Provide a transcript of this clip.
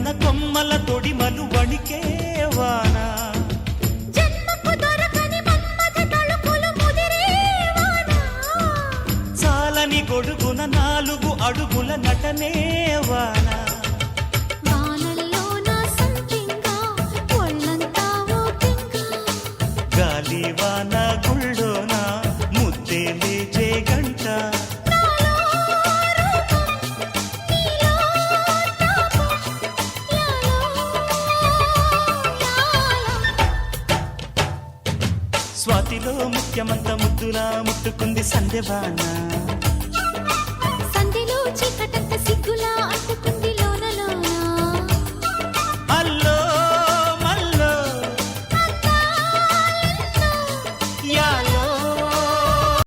తన కొమ్మల తొడిమలు వణికే వాన చాలని గొడుగున 4 అడుగుల నటనే వాన గాలి వాన గుళ్ళోన ముద్దే లేచే గంట స్వాతిలో ముఖ్యమంత ముద్దులా ముట్టుకుంది సంధ్యవాన